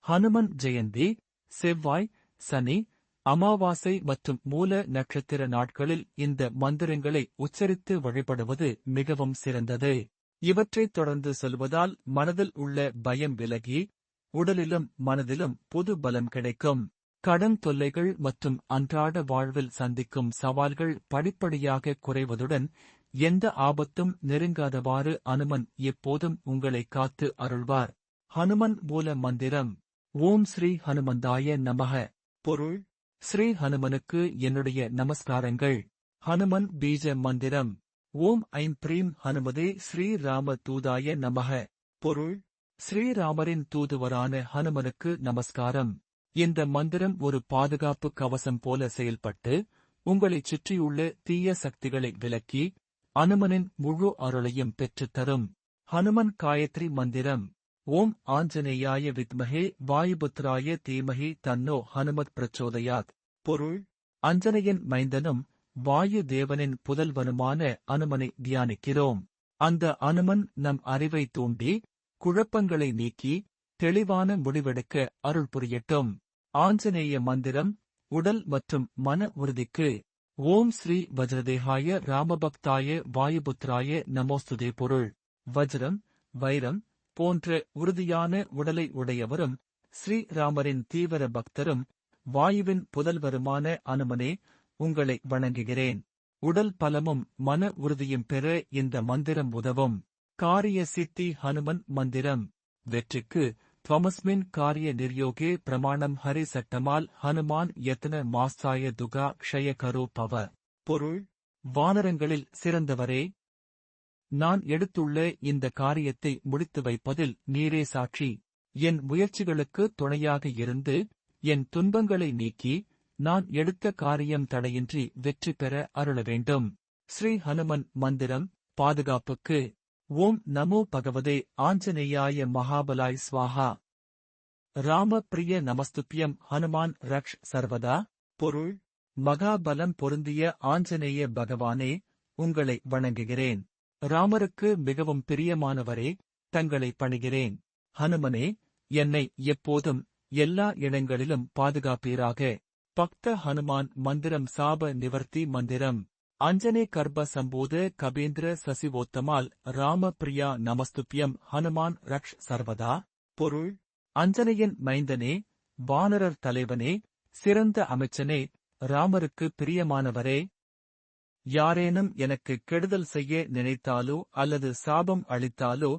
ஹனுமன் ஜெயந்தி செவ்வாய், சனி, அமாவாசை மற்றும் மூல நட்சத்திர நாட்களில் இந்த மந்திரங்களை உச்சரித்து வழிபடுவது மிகவும் சிறந்தது. இவற்றைத் தொடர்ந்து சொல்வதால் மனதில் உள்ள பயம் விலகி உடலிலும் மனதிலும் புது பலம் கிடைக்கும். கடன் தொல்லைகள் மற்றும் அன்றாட வாழ்வில் சந்திக்கும் சவால்கள் படிப்படியாக குறைவதுடன் எந்த ஆபத்தும் நெருங்காதவாறு அனுமன் எப்போதும் உங்களை காத்து அருள்வார். ஹனுமன் மூல மந்திரம். ஓம் ஸ்ரீ ஹனுமந்தாய நமக. பொருள்: ஸ்ரீ ஹனுமனுக்கு என்னுடைய நமஸ்காரங்கள். ஹனுமன் பீஜ மந்திரம். ஓம் ஐம் ப்ரீம் ஹனுமதே ஸ்ரீ ராம தூதாய நமக. பொருள்: ஸ்ரீராமரின் தூதுவரான ஹனுமனுக்கு நமஸ்காரம். இந்த மந்திரம் ஒரு பாதுகாப்பு கவசம் போல செயல்பட்டு உங்களைச் சுற்றியுள்ள தீய சக்திகளை விலக்கி அனுமனின் முழு அருளையும் பெற்றுத்தரும். ஹனுமன் காயத்ரி மந்திரம். ஓம் ஆஞ்சநேயாய வித்மஹே வாயுபுத்ராய தீமஹி தன்னோ ஹனுமத் பிரச்சோதயாத். பொருள்: அஞ்சனையின் மைந்தனும் வாயு தேவனின் புதல்வனுமான அனுமனை தியானிக்கிறோம். அந்த அனுமன் நம் அறிவை தூண்டி குழப்பங்களை நீக்கி தெளிவான முடிவெடுக்க அருள் புரியட்டும். ஆஞ்சநேய மந்திரம். உடல் மற்றும் மன உறுதிக்கு. ஓம் ஸ்ரீ வஜ்ரதேகாய ராமபக்தாய வாயுபுத்ராய நமோஸ்துதே. பொருள்: வஜ்ரம், வைரம் போன்ற உறுதியான உடலை உடையவரும் ஸ்ரீராமரின் தீவிர பக்தரும் வாயுவின் புதல்வருமான அனுமனே, உங்களை வணங்குகிறேன். உடல் பலமும் மன உறுதியும் பெற இந்த மந்திரம் உதவும். காரிய சித்தி ஹனுமன் மந்திரம். வெற்றிக்கு த்வமஸ்மின் காரிய நிர்யோகே பிரமாணம் ஹரி சட்டமால் ஹனுமான் யத்ன மாஸ்தாய துகா க்ஷய கரோ பவ. பொருள்: வானரங்களில் சிறந்தவரே, நான் எடுத்துள்ள இந்த காரியத்தை முடித்து வைப்பதில் நீரே சாட்சி. என் முயற்சிகளுக்கு துணையாக இருந்து என் துன்பங்களை நீக்கி நான் எடுத்த காரியம் தடையின்றி வெற்றி பெற அருள வேண்டும். ஸ்ரீ ஹனுமன் மந்திரம். பாதுகாப்புக்கு. ஓம் நமோ பகவதே ஆஞ்சநேயாய மகாபலாய் ஸ்வாஹா. ராம பிரிய நமஸ்துப்யம் ஹனுமான் ரக்ஷ் சர்வதா. பொருள்: மகாபலம் பொருந்திய ஆஞ்சநேய பகவானே, உங்களை வணங்குகிறேன். ராமருக்கு மிகவும் பிரியமானவரே, தங்களை பணிகிறேன். ஹனுமனே, என்னை எப்போதும் எல்லா இடங்களிலும் பாதுகாப்பீராக. பக்த ஹனுமான் மந்திரம். சாப நிவர்த்தி மந்திரம். அஞ்சனே கர்ப்ப சம்போத கபேந்திர சசிவோத்தமால் ராம பிரியா நமஸ்துப்யம் ஹனுமான் ரக்ஷ் சர்வதா. பொருள்: அஞ்சனையின் மைந்தனே, வானரர் தலைவனே, சிறந்த அமைச்சனே, ராமருக்கு பிரியமானவரே, யாரேனும் எனக்கு கெடுதல் செய்ய நினைத்தாலோ அல்லது சாபம் அளித்தாலோ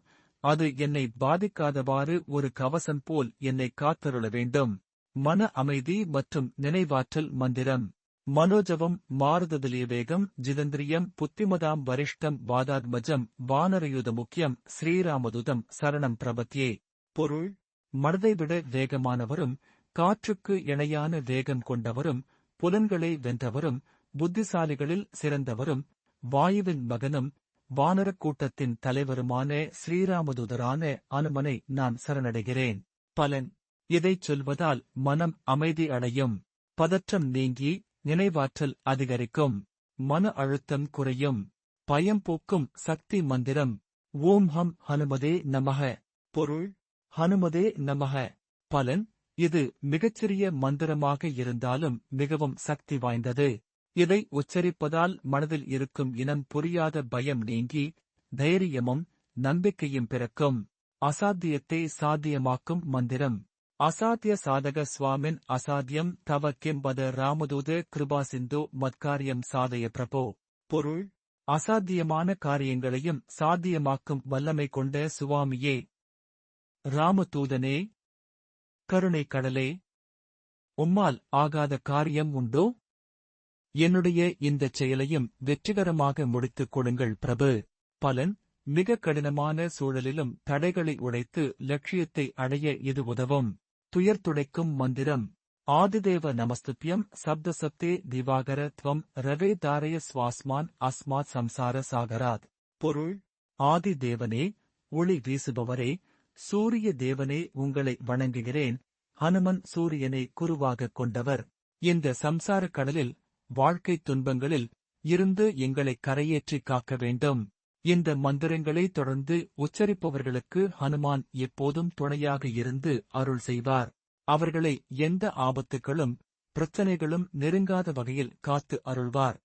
அது என்னை பாதிக்காதவாறு ஒரு கவசம் போல் என்னை காத்தருள வேண்டும். மன அமைதி மற்றும் நினைவாற்றல் மந்திரம். மனோஜவம் மாருதலியவேகம் ஜிதந்திரியம் புத்திமதாம் வரிஷ்டம் வாதாத்மஜம் வானரயுத முக்கியம் ஸ்ரீராமதுதம் சரணம் பிரபத்யே. பொருள்: மனதைவிட வேகமானவரும் காற்றுக்கு இணையான வேகம் கொண்டவரும் புலன்களை வென்றவரும் புத்திசாலிகளில் சிறந்தவரும் வாயுவின் மகனும் வானரக் கூட்டத்தின் தலைவருமான ஸ்ரீராமதூதரான அனுமனை நான் சரணடைகிறேன். பலன்: இதைச் சொல்வதால் மனம் அமைதி அடையும், பதற்றம் நீங்கி நினைவாற்றல் அதிகரிக்கும், மன அழுத்தம் குறையும், பயம் போக்கும் சக்தி மந்திரம். ஓம் ஹம் ஹனுமதே நமக. பொருள்: ஹனுமதே நமக. பலன்: இது மிகச்சிறிய மந்திரமாக இருந்தாலும் மிகவும் சக்தி வாய்ந்தது. இதை உச்சரிப்பதால் மனதில் இருக்கும் இனம் புரியாத பயம் நீங்கி தைரியமும் நம்பிக்கையும் பிறக்கும். அசாத்தியத்தை சாத்தியமாக்கும் மந்திரம். அசாத்திய சாதக சுவாமின் அசாத்தியம் தவ கிம்பத ராமதூத கிருபா சிந்து மத்காரியம் சாதய பிரபோ. பொருள்: அசாத்தியமான காரியங்களையும் சாத்தியமாக்கும் வல்லமை கொண்ட சுவாமியே, ராமதூதனே, கருணை கடலே, உம்மால் ஆகாத காரியம் உண்டோ? என்னுடைய இந்தச் செயலையும் வெற்றிகரமாக முடித்துக் கொடுங்கள் பிரபு. பலன்: மிக கடினமான சூழலிலும் தடைகளை உடைத்து லட்சியத்தை அடைய இது உதவும். துயர்துடைக்கும் மந்திரம். ஆதிதேவ நமஸ்துப்யம் சப்தசப்தே திவாகர த்வம் ரவே தாரய ஸ்வாஸ்மான் அஸ்மாத் சம்சார சாகராத். பொருள்: ஆதி தேவனே, ஒளி வீசுபவரே, சூரிய தேவனே, உங்களை வணங்குகிறேன். ஹனுமன் சூரியனை குருவாகக் கொண்டவர். இந்த சம்சார கடலில் வாழ்க்கைத் துன்பங்களில் இருந்து எங்களை கரையேற்றி காக்க வேண்டும். இந்த மந்திரங்களை தொடர்ந்து உச்சரிப்பவர்களுக்கு ஹனுமான் எப்போதும் துணையாக இருந்து அருள் செய்வார். அவர்களை எந்த ஆபத்துகளும் பிரச்சனைகளும் நெருங்காத வகையில் காத்து அருள்வார்.